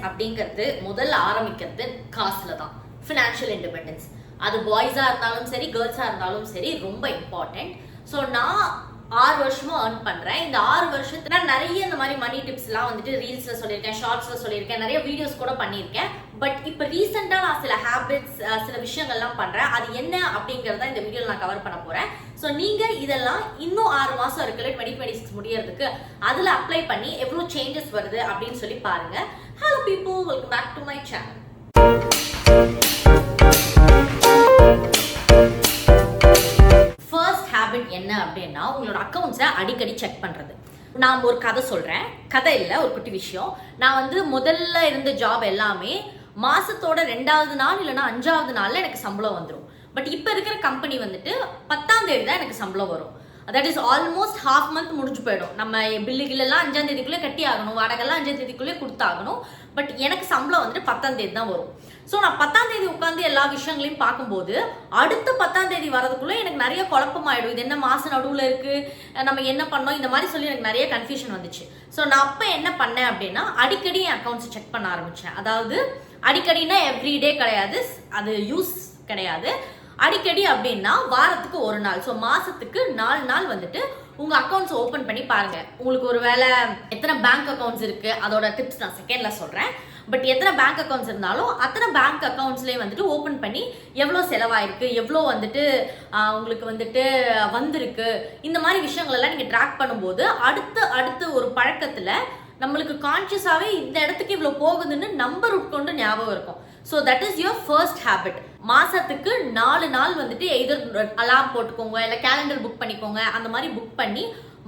அப்படிங்கிறது முதல்ல ஆரம்பிக்கிறது காசுல தான். ஃபினான்ஷியல் இண்டிபெண்டன்ஸ் அது பாய்ஸா இருந்தாலும் சரி கேர்ள்ஸா இருந்தாலும் சரி ரொம்ப இம்பார்ட்டன்ட். ஸோ நான் 6 வருஷமா ஏர்ன் பண்றேன். இந்த 6 வருஷத்துல நிறைய இந்த மாதிரி மணி டிப்ஸ் எல்லாம் வந்துட்டு ரீல்ஸ்ல சொல்லியிருக்கேன், ஷார்ட்ஸ்ல சொல்லியிருக்கேன், நிறைய வீடியோஸ் கூட பண்ணியிருக்கேன். பட் இப்போ ரீசெண்டா நான் சில ஹேபிட்ஸ் சில விஷயங்கள்லாம் பண்றேன். அது என்ன அப்படிங்கறத இந்த வீடியோல நான் கவர் பண்ண போறேன். ஸோ நீங்க இதெல்லாம் இன்னும் 6 மாசம் இருக்குல்ல 2026 முடியறதுக்கு அதுல அப்ளை பண்ணி எவ்வளவு சேஞ்சஸ் வருது அப்படின்னு சொல்லி பாருங்க. Hello people, welcome back to my channel. என்ன அப்படின்னா உங்களோட அக்கௌண்ட்ஸை அடிக்கடி செக் பண்றது. நான் ஒரு கதை சொல்றேன், கதை இல்ல ஒரு குட்டி விஷயம். நான் முதல்ல இருந்த ஜாப் எல்லாமே மாசத்தோட 2வது நாள் இல்லைன்னா 5வது நாள்ல எனக்கு சம்பளம் வந்துடும். பட் இப்ப இருக்கிற கம்பெனி 10ஆம் தேதி தான் எனக்கு சம்பளம் வரும். That is almost half month முடிஞ்சு போயிடும். நம்ம பில்லுகள் எல்லாம் 5ஆம் தேதிக்குள்ளே கட்டி ஆகணும், வாடகைலாம் 5ஆம் தேதிக்குள்ளே கொடுத்தாகணும். பட் எனக்கு சம்பளம் 10ஆம் தேதி தான் வரும். ஸோ நான் 10ஆம் தேதி உட்காந்து எல்லா விஷயங்களையும் பார்க்கும்போது அடுத்த 10ஆம் தேதி வரதுக்குள்ளே எனக்கு நிறைய குழப்பமாயிடும். இது என்ன மாசம் நடுவில் இருக்கு, நம்ம என்ன பண்ணோம், இந்த மாதிரி சொல்லி எனக்கு நிறைய கன்ஃபியூஷன் வந்துச்சு. ஸோ நான் அப்போ என்ன பண்ணேன் அப்படின்னா அடிக்கடி என் அக்கௌண்ட்ஸ் செக் பண்ண ஆரம்பிச்சேன். அதாவது அடிக்கடினா எவ்ரிடே கிடையாது, அது யூஸ் கிடையாது. அடிக்கடி அப்படின்னா வாரத்துக்கு ஒரு நாள், ஸோ மாசத்துக்கு 4 நாள் உங்க அக்கௌண்ட்ஸ் ஓபன் பண்ணி பாருங்க. உங்களுக்கு ஒரு வேலை எத்தனை பேங்க் அக்கௌண்ட்ஸ் இருக்கு அதோட டிப்ஸ் நான் செகண்ட்ல சொல்றேன். பட் எத்தனை பேங்க் அக்கௌண்ட்ஸ் இருந்தாலும் அத்தனை பேங்க் அக்கௌண்ட்ஸ்லேயே ஓப்பன் பண்ணி எவ்வளோ செலவாயிருக்கு, எவ்வளோ உங்களுக்கு வந்திருக்கு, இந்த மாதிரி விஷயங்கள் எல்லாம் நீங்கள் ட்ராக் பண்ணும்போது அடுத்து ஒரு பழக்கத்தில் நம்மளுக்கு கான்சியஸாகவே இந்த இடத்துக்கு இவ்வளோ போகுதுன்னு நம்பர் உட்கொண்டு ஞாபகம் இருக்கும். So that is your first habit. மாசத்துக்கு 4 நாள் எதர் அலார்ம் போட்டுக்கோங்க, இல்லை கேலண்டர் புக் பண்ணிக்கோங்க. அந்த மாதிரி புக் பண்ணி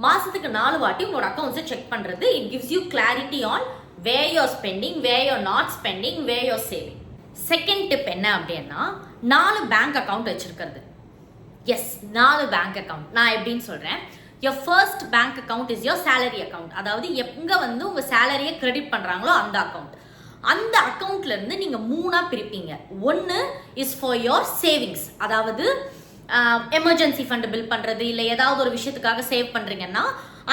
மாசத்துக்கு 4 வாட்டி உங்களோட அக்கௌண்ட்ஸை செக் பண்ணுறது. It gives you clarity on where you're spending, where you're not spending, where you're saving. Second tip என்ன அப்படின்னா 4 பேங்க் அக்கௌண்ட் வச்சிருக்கிறது. Yes, 4 bank account. நான் எப்படின்னு சொல்றேன். your first bank account is your salary account. அதாவது எங்க உங்க சேலரியை கிரெடிட் பண்றாங்களோ அந்த அக்கௌண்ட். அந்த அக்கௌண்ட்ல இருந்து நீங்க 3ஆ பிரிப்பீங்க. ஒன்னு இஸ் ஃபார் யோர் சேவிங்ஸ், அதாவது எமர்ஜென்சி ஃபண்ட் பில் பண்றது, இல்லை ஏதாவது ஒரு விஷயத்துக்காக சேவ் பண்றீங்கன்னா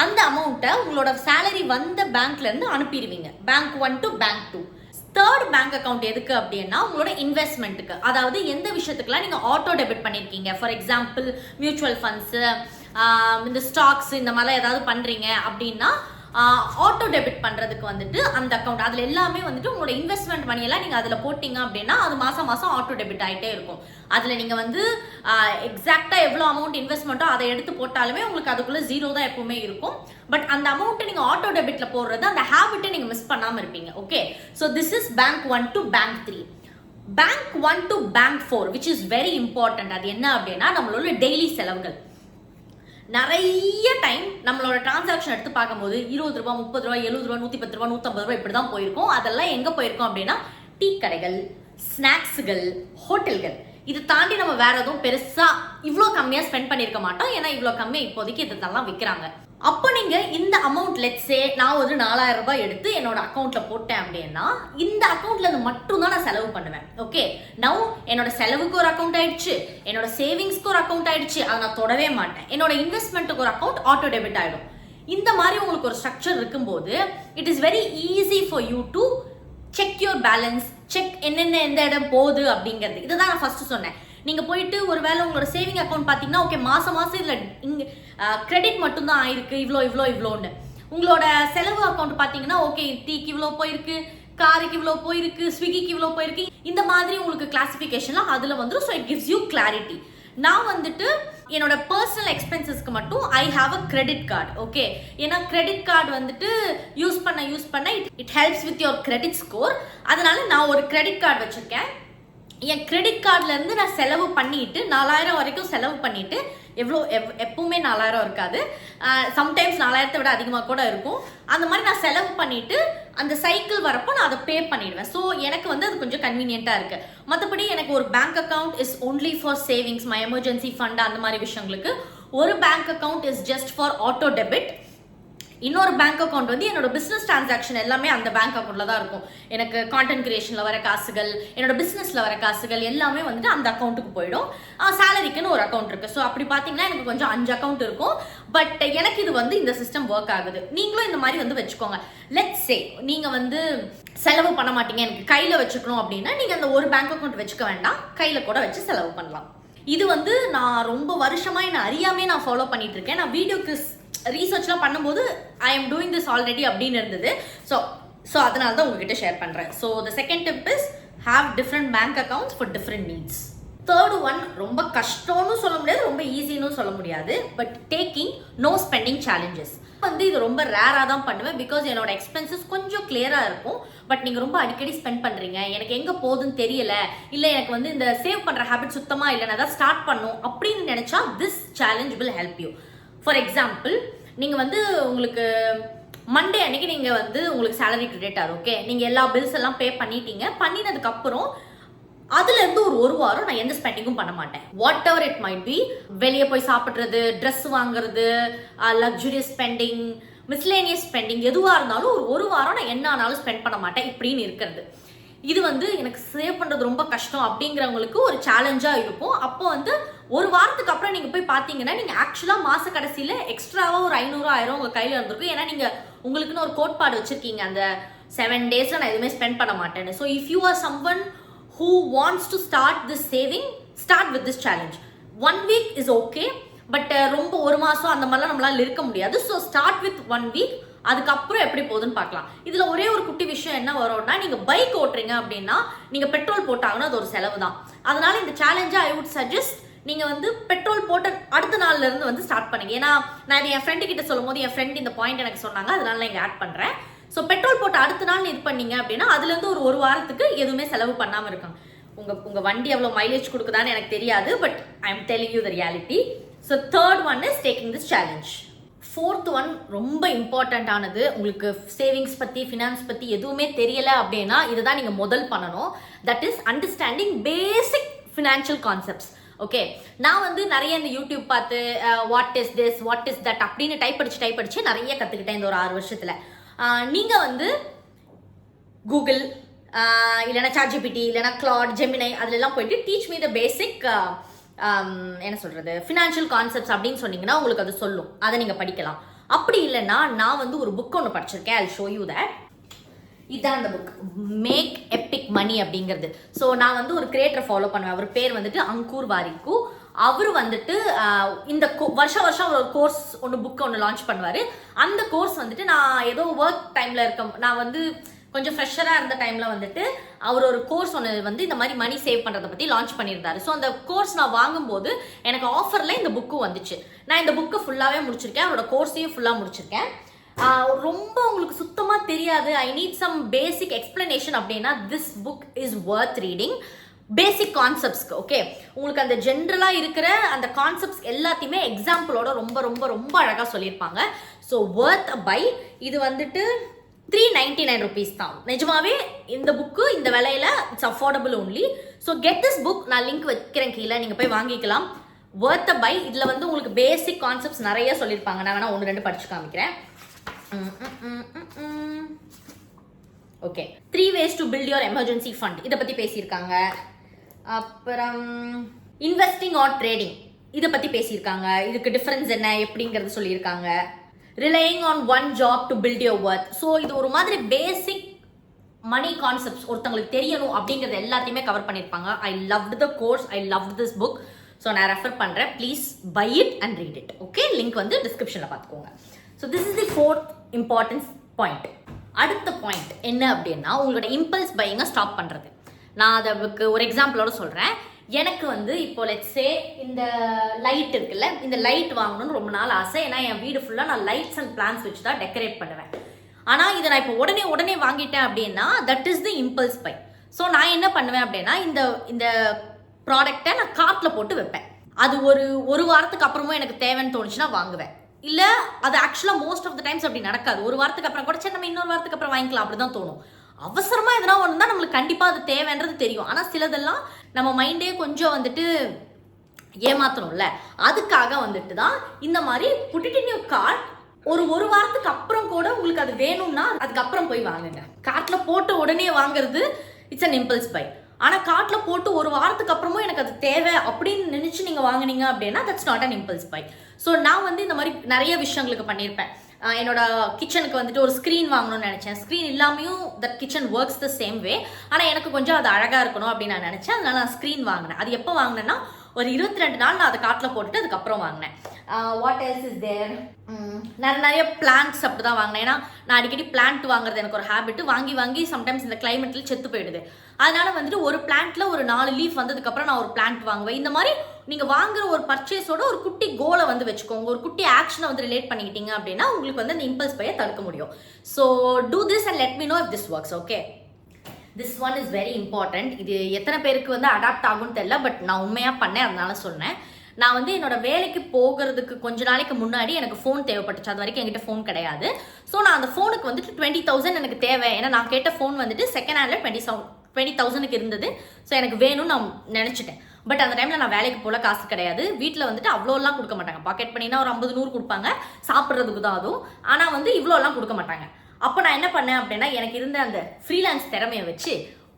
அந்த அமௌண்ட்டை உங்களோட சேலரி வந்த பேங்க்ல இருந்து அனுப்பிடுவீங்க, bank 1 to bank 2. Third bank account எதுக்கு அப்படின்னா உங்களோட இன்வெஸ்ட்மெண்ட்டுக்கு. அதாவது எந்த விஷயத்துக்குலாம் நீங்க ஆட்டோ டெபிட் பண்ணிருக்கீங்க, ஃபார் எக்ஸாம்பிள் மியூச்சுவல் ஃபண்ட்ஸ், இந்த ஸ்டாக்ஸ், இந்த மாதிரிலாம் ஏதாவது பண்றீங்க அப்படின்னா ஆட்டோ டெபிட் பண்றதுக்கு அந்த அக்கௌண்ட். அதுல எல்லாமே உங்களோட இன்வெஸ்ட்மெண்ட் மணி எல்லாம் நீங்க அதுல போட்டீங்க அப்படின்னா அது மாசம் ஆட்டோ டெபிட் ஆயிட்டே இருக்கும். அதுல நீங்க எக்ஸாக்டா எவ்வளவு அமௌண்ட் இன்வெஸ்ட்மெண்ட்டோ அதை எடுத்து போட்டாலுமே உங்களுக்கு அதுக்குள்ள 0 தான் எப்பவுமே இருக்கும். பட் அந்த அமௌண்ட்டை நீங்க ஆட்டோ டெபிட்ல போடுறது, அந்த ஹேபிட்டை நீங்க மிஸ் பண்ணாம இருப்பீங்க. Okay, so this is bank 1 to bank 3. Bank 1 to bank 4 which is very important. அது என்ன அப்படின்னா நம்மளோட டெய்லி செலவுகள். நிறைய டைம் நம்மளோட டிரான்சாக்ஷன் எடுத்து பார்க்கும்போது 20 ரூபாய், 30 ரூபாய், 70 ரூபாய், 110 ரூபாய், 150 ரூபாய் இப்படி தான் போயிருக்கும். அதெல்லாம் எங்க போயிருக்கோம் அப்படின்னா டீ கடைகள், ஸ்நாக்ஸுகள், ஹோட்டல்கள். இதை தாண்டி நம்ம வேற எதுவும் பெருசா இவ்வளோ கம்மியா ஸ்பெண்ட் பண்ணிருக்க மாட்டோம். ஏன்னா இவ்வளோ கம்மியா இப்போதைக்கு இதெல்லாம் விற்கிறாங்க. அப்போ நீங்க இந்த அமௌண்ட், லெட்ஸே நான் ஒரு 4000 ரூபாய் எடுத்து என்னோட அக்கௌண்ட்ல போட்டேன் அப்படின்னா இந்த அக்கௌண்ட்ல இருந்து மட்டும் தான் நான் செலவு பண்ணுவேன். ஓகே, நவ் என்னோட செலவுக்கு ஒரு அக்கௌண்ட் ஆயிடுச்சு, என்னோட சேவிங்ஸ்க்கு ஒரு அக்கௌண்ட் ஆயிடுச்சு, அதை நான் தொடவே மாட்டேன். என்னோட இன்வெஸ்ட்மெண்ட்டுக்கு ஒரு அக்கௌண்ட் ஆட்டோ டெபிட் ஆயிடும். இந்த மாதிரி உங்களுக்கு ஒரு ஸ்ட்ரக்சர் இருக்கும்போது it is very easy for you to check your balance, check என்னென்ன எந்த இடம் போகுது அப்படிங்கிறது. இதை தான் நான் ஃபர்ஸ்ட் சொன்னேன். நீங்க போயிட்டு ஒருவேளை உங்களோட சேவிங் அக்கௌண்ட் பாத்தீங்கன்னா ஓகே மாசம் இதுல இங்க கிரெடிட் மட்டும் தான் ஆயிருக்கு, இவ்வளோன்னு. உங்களோட செலவு அக்கௌண்ட் பாத்தீங்கன்னா ஓகே டீக்கு இவ்வளோ போயிருக்கு, காருக்கு இவ்வளோ போயிருக்கு, ஸ்விக்கிக்கு இவ்வளோ போயிருக்கு, இந்த மாதிரி உங்களுக்கு கிளாசிஃபிகேஷன்லாம் அதுல வந்துடும். So it gives you clarity. நான் என்னோட பர்சனல் எக்ஸ்பென்சஸ்க்கு மட்டும் I have a credit card. Okay, ஏன்னா கிரெடிட் கார்டு யூஸ் பண்ண it helps with your credit score. அதனால நான் ஒரு கிரெடிட் கார்டு வச்சிருக்கேன். என் கிரெடிட் கார்டுல இருந்து நான் செலவு பண்ணிட்டு 4000 வரைக்கும் செலவு பண்ணிட்டு, எப்பவுமே 4000 இருக்காது, சம்டைம்ஸ் 4000 விட அதிகமாக கூட இருக்கும். அந்த மாதிரி நான் செலவு பண்ணிட்டு அந்த சைக்கிள் வரப்போ நான் அதை பே பண்ணிடுவேன். ஸோ எனக்கு அது கொஞ்சம் கன்வீனியன்ட்டா இருக்கு. மற்றபடி எனக்கு ஒரு bank account is only for savings, my emergency fund, அந்த மாதிரி விஷயங்களுக்கு. ஒரு bank account is just for auto debit. இன்னொரு பேங்க் அக்கௌண்ட் வந்து என்னோட பிஸ்னஸ் டிரான்சாக்ஷன் எல்லாமே அந்த பேங்க் அக்கௌண்ட்ல தான் இருக்கும். எனக்கு கான்டென்ட் கிரியேஷன்ல வர காசுகள், என்னோட பிஸ்னஸ்ல வர காசுகள் எல்லாமே வந்துட்டு அந்த அக்கௌண்ட்டுக்கு போயிடும். சேலரிக்குன்னு ஒரு அக்கௌண்ட் இருக்கு. ஸோ அப்படி பார்த்தீங்கன்னா எனக்கு கொஞ்சம் 5 அக்கௌண்ட் இருக்கும். பட் எனக்கு இது வந்து இந்த சிஸ்டம் ஒர்க் ஆகுது. நீங்களும் இந்த மாதிரி வந்து வச்சுக்கோங்க. லெட்ஸ் சே நீங்க வந்து செலவு பண்ண மாட்டீங்க, எனக்கு கையில வச்சுக்கணும் அப்படின்னா நீங்க அந்த ஒரு பேங்க் அக்கௌண்ட் வச்சுக்க வேண்டாம், கையில கூட வச்சு செலவு பண்ணலாம். இது வந்து நான் ரொம்ப வருஷமா என்ன அறியாமே நான் ஃபாலோ பண்ணிட்டு இருக்கேன். நான் வீடியோக்கு ரீசர்ச்லாம் பண்ணும்போது I am doing this already அப்படின்னு இருந்தது. ஸோ அதனால தான் உங்ககிட்ட ஷேர் பண்றேன். So the second tip is have different bank accounts for different needs. Third one ரொம்ப கஷ்டம்னு சொல்ல முடியாது, ரொம்ப ஈஸின்னு சொல்ல முடியாது. But taking no spending challenges வந்து இது ரொம்ப ரேராக தான் பண்ணுவேன். பிகாஸ் என்னோட எக்ஸ்பென்சஸ் கொஞ்சம் கிளியராக இருக்கும். பட் நீங்கள் ரொம்ப அடிக்கடி ஸ்பெண்ட் பண்ணுறீங்க, எனக்கு எங்கே போகுதுன்னு தெரியல, இல்லை எனக்கு வந்து இந்த சேவ் பண்ணுற ஹேபிட் சுத்தமாக இல்லை, நான் அதை ஸ்டார்ட் பண்ணும் அப்படின்னு நினச்சா this challenge will help you. For example, நீங்கள் வந்து உங்களுக்கு மண்டே அன்னைக்கு நீங்கள் வந்து உங்களுக்கு சேலரி கிரெடிட் ஆகும். ஓகே, நீங்கள் எல்லா பில்ஸ் எல்லாம் பே பண்ணிட்டீங்க. பண்ணினதுக்கப்புறம் அதுலேருந்து ஒரு வாரம் நான் எந்த ஸ்பெண்டிங்கும் பண்ண மாட்டேன். What ever it might be, வெளியே போய் சாப்பிட்றது, ட்ரெஸ் வாங்குறது, லக்ஸுரியஸ் ஸ்பெண்டிங், மிஸ்லேனியஸ் ஸ்பெண்டிங், எதுவாக இருந்தாலும் ஒரு வாரம் நான் என்ன ஆனாலும் ஸ்பெண்ட் பண்ண மாட்டேன் இப்படின்னு இருக்கிறது. இது வந்து எனக்கு சேவ் பண்ணுறது ரொம்ப கஷ்டம் அப்படிங்கிறவங்களுக்கு ஒரு சேலஞ்சாக இருக்கும். அப்போ வந்து ஒரு வாரத்துக்கு அப்புறம் நீங்கள் போய் பார்த்தீங்கன்னா நீங்கள் ஆக்சுவலாக மாத கடைசியில் எக்ஸ்ட்ராவாக ஒரு 500-1000 உங்கள் கையில் இருந்திருக்கும். ஏன்னா நீங்கள் உங்களுக்குன்னு ஒரு கோட்பாடு வச்சுருக்கீங்க, அந்த 7 டேஸில் நான் எதுவுமே ஸ்பெண்ட் பண்ண மாட்டேன்னு. So if you are someone who wants to start this saving, start with this challenge. 1 week is okay, but ரொம்ப ஒரு மாசம் அந்த மாதிரிலாம் நம்மளால இருக்க முடியாது. ஸோ ஸ்டார்ட் வித் 1 week, அதுக்கப்புறம் எப்படி போகுதுன்னு பார்க்கலாம். இதுல ஒரே ஒரு குட்டி விஷயம் என்ன வரும்னா, நீங்க பைக் ஓட்டுறீங்க அப்படின்னா நீங்க பெட்ரோல் போட்டாங்கன்னா அது ஒரு செலவு தான். அதனால இந்த சேலஞ்சை ஐ வுட் சஜஸ்ட் நீங்க வந்து பெட்ரோல் போட்ட அடுத்த நாள்ல இருந்து வந்து ஸ்டார்ட் பண்ணுங்க. ஏன்னா நான் இது என் ஃப்ரெண்டு கிட்ட சொல்லும் போது என் ஃப்ரெண்ட் இந்த பாயிண்ட் எனக்கு சொன்னாங்க, அதனால நான் இங்க ஆட் பண்றேன். ஸோ பெட்ரோல் போட்டு அடுத்த நாள் இது பண்ணீங்க அப்படின்னா அதுலேருந்து ஒரு வாரத்துக்கு எதுவுமே செலவு பண்ணாமல் இருக்காங்க. உங்கள் வண்டி எவ்வளோ மைலேஜ் கொடுக்குதான்னு எனக்கு தெரியாது, but I am telling you the reality. So third one is taking this challenge. Fourth one ரொம்ப இம்பார்ட்டண்ட்டானது. உங்களுக்கு சேவிங்ஸ் பற்றி, ஃபினான்ஸ் பற்றி எதுவுமே தெரியலை அப்படின்னா இதுதான் நீங்கள் முதல் பண்ணணும். That is understanding basic financial concepts. Okay, நான் வந்து நிறைய இந்த யூடியூப் பார்த்து what is this, what is that அப்படின்னு டைப் அடிச்சு நிறைய கற்றுக்கிட்டேன் இந்த ஒரு 6 வருஷத்தில். நீங்கள் வந்து கூகுள் இல்லைனா சாட்ஜிபிடி இல்லைனா கிளாட், ஜெமினை அதுலலாம் போயிட்டு டீச் மீ த பேசிக் என்ன சொல்கிறது ஃபினான்ஷியல் கான்செப்ட்ஸ் அப்படின்னு சொன்னீங்கன்னா உங்களுக்கு அது சொல்லும், அதை நீங்கள் படிக்கலாம். அப்படி இல்லைன்னா நான் வந்து ஒரு புக் ஒன்று படிச்சிருக்கேன், ஐ ஷோ யூ தட். இதுதான் அந்த புக், மேக் எபிக் மணி அப்படிங்கிறது. ஸோ நான் வந்து ஒரு கிரியேட்டரை ஃபாலோ பண்ணுவேன், அவர் பேர் வந்துட்டு அங்கூர் வாரிக்கு. அவர் வந்துட்டு இந்த வருஷம் ஒரு கோர்ஸ் புக் ஒன்று லான்ச் பண்ணுவார். அந்த கோர்ஸ் வந்துட்டு நான் ஏதோ ஒர்க் டைமில் நான் வந்து கொஞ்சம் ஃப்ரெஷராக இருந்த டைமில் வந்துட்டு அவர் ஒரு கோர்ஸ் ஒன்று வந்து இந்த மாதிரி மணி சேவ் பண்ணுறதை பற்றி லான்ச் பண்ணியிருந்தாரு. ஸோ அந்த கோர்ஸ் நான் வாங்கும்போது எனக்கு ஆஃபரில் இந்த புக்கு வந்துச்சு. நான் இந்த புக்கை ஃபுல்லாகவே முடிச்சிருக்கேன், அவரோட கோர்ஸையும் ஃபுல்லாக முடிச்சிருக்கேன். ரொம்ப உங்களுக்கு சுத்தமாக தெரியாது, I need some basic explanation அப்படின்னா this book is worth reading. Basic கான்செப்ட்ஸ்க்கு ஓகே, உங்களுக்கு அந்த ஜென்ரலாக இருக்கிற அந்த கான்செப்ட்ஸ் எல்லாத்தையுமே எக்ஸாம்பிளோட ரொம்ப ரொம்ப ரொம்ப அழகாக சொல்லியிருப்பாங்க. So worth buy. இது வந்துட்டு 399 rupees தான். நிஜமாவே இந்த புக்கு இந்த விலையில it's affordable only. So get this book, நான் லிங்க் வைக்கிறேன் கீழே, நீங்கள் போய் வாங்கிக்கலாம். வர்த் பை. இதில் வந்து உங்களுக்கு பேசிக் கான்செப்ட்ஸ் நிறைய சொல்லியிருப்பாங்க. நான் வேணா 1-2 படிச்சு காமிக்கிறேன். Okay, 3 ways to build your emergency fund இதை பற்றி பேசியிருக்காங்க. அப்புறம் இன்வெஸ்டிங் ஆர் ட்ரேடிங் இதை பற்றி பேசியிருக்காங்க. இதுக்கு டிஃப்ரென்ஸ் என்ன எப்படிங்கிறது சொல்லியிருக்காங்க. Relying on one job to build your worth. So இது ஒரு மாதிரி பேசிக் மணி கான்செப்ட்ஸ் ஒருத்தவங்களுக்கு தெரியணும் அப்படிங்கிறது எல்லாத்தையுமே கவர் பண்ணியிருப்பாங்க. ஐ loved the course, I loved this book. So நான் ரெஃபர் பண்ணுறேன், please buy it and read it. Okay, link வந்து டிஸ்கிரிப்ஷனில் பார்த்துக்கோங்க. So this is the 4th importance point. அடுத்த பாயிண்ட் என்ன அப்படின்னா உங்களோட இம்பல்ஸ் பையிங்கை ஸ்டாப் பண்ணுறது. நான் அதுக்கு ஒரு எக்ஸாம்பிளோட சொல்கிறேன். எனக்கு வந்து இப்போ லெட்ஸ் சே இந்த லைட் இருக்குல்ல, இந்த லைட் வாங்கணும்னு ரொம்ப நாள் ஆசை. ஏன்னா என் வீடு ஃபுல்லாக நான் லைட்ஸ் அண்ட் பிளான்ஸ் வச்சு தான் டெக்கரேட் பண்ணுவேன். ஆனால் இதை நான் இப்போ உடனே வாங்கிட்டேன் அப்படின்னா that is the impulse buy. So நான் என்ன பண்ணுவேன் அப்படின்னா இந்த ப்ராடக்டை நான் கார்ட்டில் போட்டு வைப்பேன். அது ஒரு வாரத்துக்கு அப்புறமும் எனக்கு தேவைன்னு தோணுச்சுன்னா வாங்குவேன். இல்லை அது ஆக்சுவலாக மோஸ்ட் ஆஃப் த டைம்ஸ் அப்படி நடக்காது. ஒரு வாரத்துக்கு அப்புறம் கூட சரி நம்ம இன்னொரு வாரத்துக்கு அப்புறம் வாங்கிக்கலாம் அப்படி தான் தோணும். அவசரமாக எதனா ஒன்று தான் நம்மளுக்கு கண்டிப்பாக அது தேவைன்றது தெரியும். ஆனால் சிலதெல்லாம் நம்ம மைண்டே கொஞ்சம் வந்துட்டு ஏமாத்தணும்ல, அதுக்காக வந்துட்டு தான் இந்த மாதிரி put it in your cart, ஒரு வாரத்துக்கு அப்புறம் கூட உங்களுக்கு அது வேணும்னா அதுக்கப்புறம் போய் வாங்குங்க. கார்ட்ல போட்டு உடனே வாங்குறது இட்ஸ் அன் இம்பல்ஸ் பை. ஆனால் கார்ட்டில் போட்டு ஒரு வாரத்துக்கு அப்புறமும் எனக்கு அது தேவை அப்படின்னு நினச்சி நீங்கள் வாங்கினீங்க அப்படின்னா that's not an impulse buy. So நான் வந்து இந்த மாதிரி நிறைய விஷயங்களுக்கு பண்ணியிருப்பேன். என்னோட கிச்சனுக்கு வந்துட்டு ஒரு ஸ்க்ரீன் வாங்கணும்னு நினச்சேன். ஸ்க்ரீன் இல்லாமையும் that kitchen works the same way. ஆனால் எனக்கு கொஞ்சம் அது அழகாக இருக்கணும் அப்படின்னு நான் நினச்சேன். அதனால நான் ஸ்க்ரீன் வாங்கினேன். அது எப்போ வாங்கினேன்னா ஒரு 22 நாள் நான் அதை காட்டில் போட்டுட்டு அதுக்கப்புறம் வாங்கினேன். வாட் எல்ஸ் இஸ் தேர், நான் நிறைய பிளான்ட்ஸ் அப்படி தான் வாங்கினேன். ஏன்னா நான் அடிக்கடி பிளான்ட் வாங்குறது எனக்கு ஒரு ஹேபிட். வாங்கி வாங்கி சம்டைம்ஸ் இந்த கிளைமேட்டில் செத்து போயிடுது. அதனால வந்துட்டு ஒரு பிளான்ட்ல ஒரு 4 லீஃப் வந்ததுக்கப்புறம் நான் ஒரு பிளான்ட் வாங்குவேன். இந்த மாதிரி நீங்கள் வாங்குற ஒரு பர்ச்சேஸோட ஒரு குட்டி கோலை வந்து வச்சுக்கோங்க. ஒரு குட்டி ஆக்ஷனை வந்து ரிலேட் பண்ணிக்கிட்டீங்க அப்படின்னா உங்களுக்கு வந்து அந்த இம்பல்ஸ் பையை தடுக்க முடியும். So do this and let me know if this works. Okay, this one is very important. இது எத்தனை பேருக்கு வந்து அடாப்ட் ஆகும்னு தெரியல, பட் நான் உண்மையாக பண்ணேன், அதனால சொன்னேன். நான் வந்து என்னோட வேலைக்கு போகிறதுக்கு கொஞ்ச நாளைக்கு முன்னாடி எனக்கு ஃபோன் தேவைப்பட்டுச்சு. அது வரைக்கும் என்கிட்ட ஃபோன் கிடையாது. ஸோ நான் அந்த ஃபோனுக்கு வந்துட்டு 20,000 எனக்கு தேவை. ஏன்னா நான் கேட்ட ஃபோன் வந்துட்டு செகண்ட் ஹேண்டில் 20,000க்கு இருந்தது. ஸோ எனக்கு வேணும்னு நான் நினச்சிட்டேன். பட் அந்த டைமில் நான் வேலைக்கு போல, காசு கிடையாது. வீட்டில் வந்துட்டு அவ்வளோலாம் கொடுக்க மாட்டாங்க. பாக்கெட் பண்ணினா ஒரு 50-100 கொடுப்பாங்க, சாப்பிட்றதுக்கு தான் அதுவும். ஆனால் வந்து இவ்வளோலாம் கொடுக்க மாட்டாங்க. அப்போ நான் என்ன பண்ணேன் அப்படின்னா எனக்கு இருந்த அந்த ஃப்ரீலான்ஸ் திறமையை வச்சு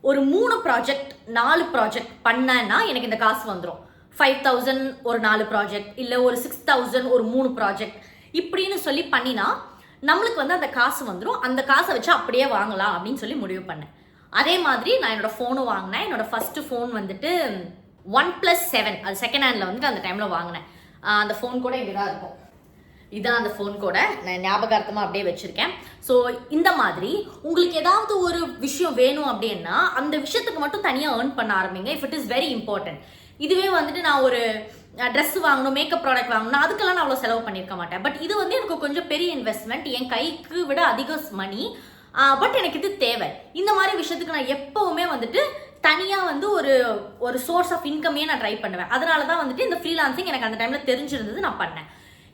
ஒரு 3 ப்ராஜெக்ட் 4 ப்ராஜெக்ட் பண்ணேன்னா எனக்கு இந்த காசு வந்துடும். 5,000 ஒரு 4 ப்ராஜெக்ட், இல்லை ஒரு 6,000 ஒரு 3 ப்ராஜெக்ட் இப்படின்னு சொல்லி பண்ணினா நம்மளுக்கு வந்து அந்த காசு வந்துடும். அந்த காசை வச்சு அப்படியே வாங்கலாம் அப்படின்னு சொல்லி முடிவு பண்ணேன். அதே மாதிரி நான் என்னோட ஃபோனும் வாங்கினேன். என்னோட ஃபர்ஸ்ட் ஃபோன் வந்துட்டு OnePlus 7, அது செகண்ட் ஹேண்டில் வந்துட்டு அந்த டைமில் வாங்கினேன். அந்த ஃபோன் கூட இங்கே தான் இருக்கும். இதான் அந்த ஃபோன் கூட நான் ஞாபகார்த்தமாக அப்படியே வச்சுருக்கேன். ஸோ இந்த மாதிரி உங்களுக்கு ஏதாவது ஒரு விஷயம் வேணும் அப்படின்னா அந்த விஷயத்துக்கு மட்டும் தனியாக ஏர்ன் பண்ண ஆரம்பிங்க. If it is very important. இதுவே வந்துட்டு நான் ஒரு ட்ரெஸ் வாங்கணும், மேக்கப் ப்ராடக்ட் வாங்கணும், அதுக்கெல்லாம் நான் அவ்வளோ செலவு பண்ணியிருக்க மாட்டேன். பட் இது வந்து எனக்கு கொஞ்சம் பெரிய இன்வெஸ்ட்மெண்ட், என் கைக்கு விட அதிக மணி. பட் எனக்கு இது தேவை. இந்த மாதிரி விஷயத்துக்கு நான் எப்போவுமே வந்துட்டு தனியாக வந்து ஒரு சோர்ஸ் ஆஃப் இன்கமையே நான் ட்ரை பண்ணுவேன். அதனால தான் வந்துட்டு இந்த ஃப்ரீலான்சிங் எனக்கு அந்த டைமில் தெரிஞ்சிருந்தது, நான் பண்ணேன்.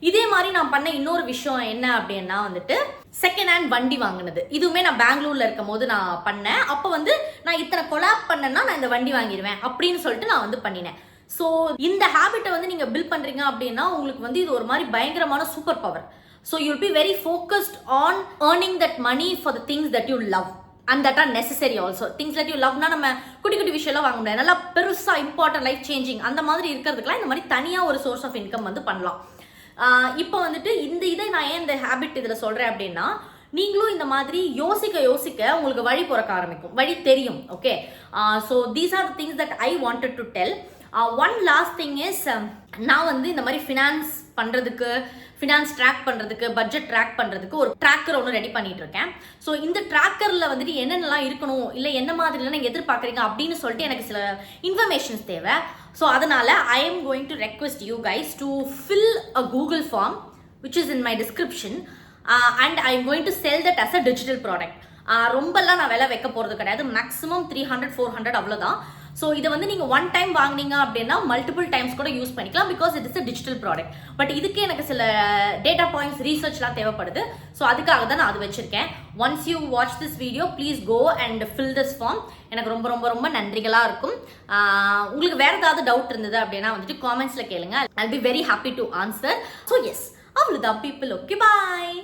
இதே மாதிரி நான் பண்ண இன்னொரு விஷயம் என்ன அப்படின்னா வந்துட்டு செகண்ட் ஹேண்ட் வண்டி வாங்கினது. இதுவுமே நான் பெங்களூர்ல இருக்கும் போது நான் பண்ணேன். அப்போ வந்து நான் இத்தனை கொலாப் பண்ணேன்னா நான் இந்த வண்டி வாங்கிடுவேன் அப்படின்னு சொல்லிட்டு நான் வந்து பண்ணினேன். ஸோ இந்த ஹேபிட்டை வந்து நீங்கள் பில்ட் பண்ணுறீங்க அப்படின்னா உங்களுக்கு வந்து இது ஒரு மாதிரி பயங்கரமான super power. So you'll be very focused on earning that money for the things that you love and that are necessary also. things that you love na நம்ம குட்டி குட்டி விஷயம்லாம் வாங்க முடியாது. நல்லா பெருசா இம்பார்ட்டன்ட் லைஃப் சேஞ்சிங் அந்த மாதிரி இருக்கிறதுக்குலாம் இந்த மாதிரி தனியாக ஒரு சோர்ஸ் ஆஃப் இன்கம் வந்து பண்ணலாம். இப்போ வந்துட்டு இதை நான் ஏன் இந்த ஹேபிட் இதில் சொல்கிறேன் அப்படின்னா நீங்களும் இந்த மாதிரி யோசிக்க உங்களுக்கு வழி பிறக்க ஆரம்பிக்கும், வழி தெரியும். Okay, so these are the things that I wanted to tell. One last thing is, நான் வந்து இந்த மாதிரி ஃபினான்ஸ் பண்ணுறதுக்கு, ஃபினான்ஸ் ட்ராக் பண்ணுறதுக்கு, பட்ஜெட் ட்ராக் பண்ணுறதுக்கு ஒரு ட்ராக்கர் ஒன்று ரெடி பண்ணிட்டு இருக்கேன். ஸோ இந்த ட்ராக்கரில் வந்துட்டு என்னென்னலாம் இருக்கணும், இல்லை என்ன மாதிரிலாம் நீங்கள் எதிர்பார்க்குறீங்க அப்படின்னு சொல்லிட்டு எனக்கு சில இன்ஃபர்மேஷன்ஸ் தேவை. ஸோ அதனால் I am going to request you guys to fill a Google form which is in my description and I am going to sell that as a digital product. ரொம்பலாம் நான் விலை வைக்க போகிறது கிடையாது. மேக்ஸிமம் 300-400 அவ்வளோதான். So இதை வந்து நீங்கள் ஒன் டைம் வாங்கினீங்க அப்படின்னா மல்டிபிள் டைம்ஸ் கூட யூஸ் பண்ணிக்கலாம், because it is a digital product. But இதுக்கு எனக்கு சில டேட்டா பாயிண்ட்ஸ் ரீசர்ச்லாம் தேவைப்படுது. ஸோ அதுக்காக தான் நான் அது வச்சிருக்கேன். Once you watch this video please go and fill this form. எனக்கு ரொம்ப ரொம்ப ரொம்ப நன்றிகளாக இருக்கும். உங்களுக்கு வேறு ஏதாவது டவுட் இருந்தது அப்படின்னா வந்துட்டு காமெண்ட்ஸில் கேளுங்க. I will be very happy to answer. So yes, அவ்வளோதான் பீப்புள். ஓகே, பாய்.